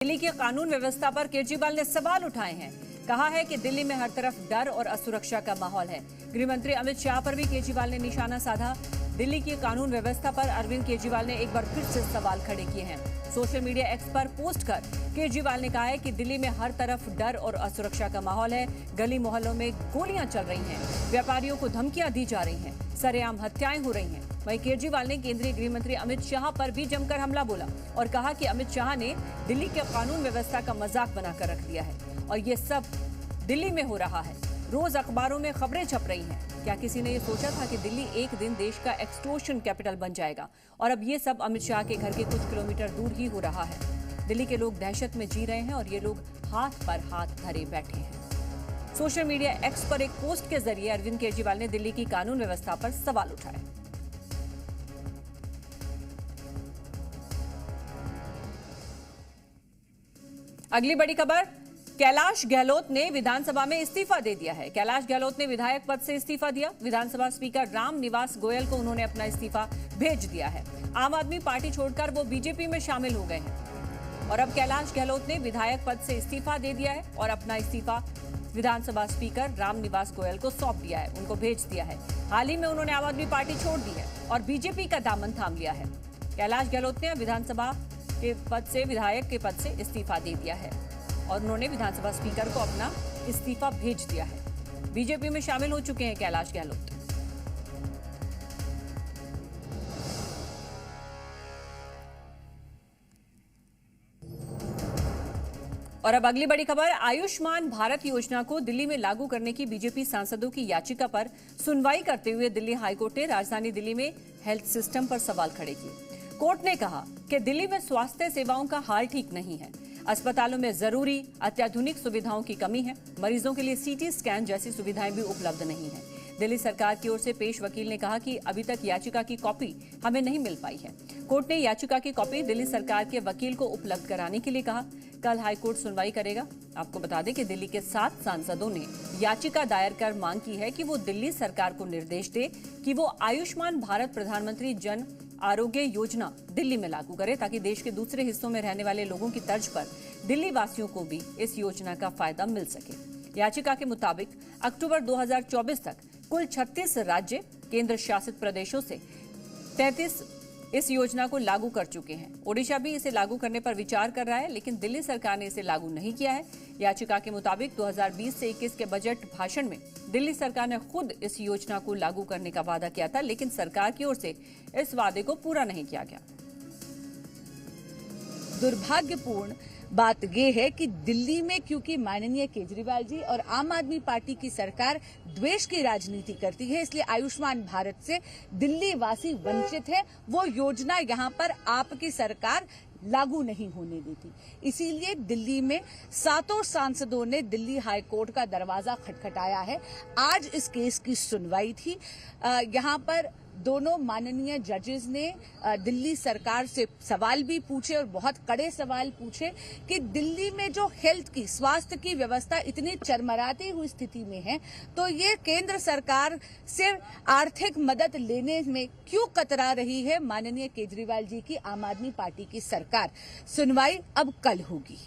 दिल्ली की कानून व्यवस्था पर केजरीवाल ने सवाल उठाए हैं। कहा है कि दिल्ली में हर तरफ डर और असुरक्षा का माहौल है। गृह मंत्री अमित शाह पर भी केजरीवाल ने निशाना साधा। दिल्ली की कानून व्यवस्था पर अरविंद केजरीवाल ने एक बार फिर से सवाल खड़े किए हैं। सोशल मीडिया एक्स पर पोस्ट कर केजरीवाल ने कहा है कि दिल्ली में हर तरफ डर और असुरक्षा का माहौल है। गली मोहल्लों में गोलियां चल रही हैं, व्यापारियों को धमकियां दी जा रही हैं, सरेआम हत्याएं हो रही हैं। वहीं केजरीवाल ने केंद्रीय गृह मंत्री अमित शाह पर भी जमकर हमला बोला और कहा कि अमित शाह ने दिल्ली के कानून व्यवस्था का मजाक बनाकर रख दिया है और ये सब दिल्ली में हो रहा है। रोज अखबारों में खबरें छप रही हैं। क्या किसी ने ये सोचा था कि दिल्ली एक दिन देश का एक्सटॉर्शन कैपिटल बन जाएगा? और अब ये सब अमित शाह के घर के कुछ किलोमीटर दूर ही हो रहा है। दिल्ली के लोग दहशत में जी रहे हैं और ये लोग हाथ पर हाथ धरे बैठे हैं। सोशल मीडिया एक्स पर एक पोस्ट के जरिए अरविंद केजरीवाल ने दिल्ली की कानून व्यवस्था पर सवाल उठाए। अगली बड़ी खबर, कैलाश गहलोत ने विधानसभा में इस्तीफा दे दिया है। कैलाश गहलोत ने विधायक पद से इस्तीफा दिया। विधानसभा स्पीकर रामनिवास गोयल को उन्होंने अपना इस्तीफा भेज दिया है। आम आदमी पार्टी छोड़कर वो बीजेपी में शामिल हो गए हैं और अब कैलाश गहलोत ने विधायक पद से इस्तीफा दे दिया है और अपना इस्तीफा विधानसभा स्पीकर रामनिवास गोयल को सौंप दिया है, उनको भेज दिया है। हाल ही में उन्होंने आम आदमी पार्टी छोड़ दी है और बीजेपी का दामन थाम लिया है। कैलाश गहलोत ने विधानसभा के पद से विधायक के पद से इस्तीफा दे दिया है और उन्होंने विधानसभा स्पीकर को अपना इस्तीफा भेज दिया है। बीजेपी में शामिल हो चुके हैं कैलाश गहलोत। और अब अगली बड़ी खबर, आयुष्मान भारत योजना को दिल्ली में लागू करने की बीजेपी सांसदों की याचिका पर सुनवाई करते हुए दिल्ली हाईकोर्ट ने राजधानी दिल्ली में हेल्थ सिस्टम पर सवाल खड़े किए। कोर्ट ने कहा कि दिल्ली में स्वास्थ्य सेवाओं का हाल ठीक नहीं है। अस्पतालों में जरूरी अत्याधुनिक सुविधाओं की कमी है। मरीजों के लिए सीटी स्कैन जैसी सुविधाएं भी उपलब्ध नहीं है। दिल्ली सरकार की ओर से पेश वकील ने कहा कि अभी तक याचिका की कॉपी हमें नहीं मिल पाई है। कोर्ट ने याचिका की कॉपी दिल्ली सरकार के वकील को उपलब्ध कराने के लिए कहा। कल हाईकोर्ट सुनवाई करेगा। आपको बता दें कि दिल्ली के 7 सांसदों ने याचिका दायर कर मांग की है कि वो दिल्ली सरकार को निर्देश दे कि वो आयुष्मान भारत प्रधानमंत्री जन आरोग्य योजना दिल्ली में लागू करे ताकि देश के दूसरे हिस्सों में रहने वाले लोगों की तर्ज पर दिल्ली वासियों को भी इस योजना का फायदा मिल सके। याचिका के मुताबिक अक्टूबर 2024 तक कुल 36 राज्य केंद्र शासित प्रदेशों से 33 इस योजना को लागू कर चुके हैं। ओडिशा भी इसे लागू करने पर विचार कर रहा है, लेकिन दिल्ली सरकार ने इसे लागू नहीं किया है। याचिका के मुताबिक 2020 से 21 के बजट भाषण में दिल्ली सरकार ने खुद इस योजना को लागू करने का वादा किया था, लेकिन सरकार की ओर से इस वादे को पूरा नहीं किया गया। दुर्भाग्यपूर्ण बात यह है कि दिल्ली में क्योंकि माननीय केजरीवाल जी और आम आदमी पार्टी की सरकार द्वेष की राजनीति करती है, इसलिए आयुष्मान भारत से दिल्ली वासी वंचित है। वो योजना यहाँ पर आपकी सरकार लागू नहीं होने देती। इसीलिए दिल्ली में 7 सांसदों ने दिल्ली हाईकोर्ट का दरवाजा खटखटाया है। आज इस केस की सुनवाई थी। यहाँ पर दोनों माननीय जजेस ने दिल्ली सरकार से सवाल भी पूछे और बहुत कड़े सवाल पूछे कि दिल्ली में जो हेल्थ की, स्वास्थ्य की व्यवस्था इतनी चरमराती हुई स्थिति में है, तो ये केंद्र सरकार से आर्थिक मदद लेने में क्यों कतरा रही है माननीय केजरीवाल जी की आम आदमी पार्टी की सरकार। सुनवाई अब कल होगी।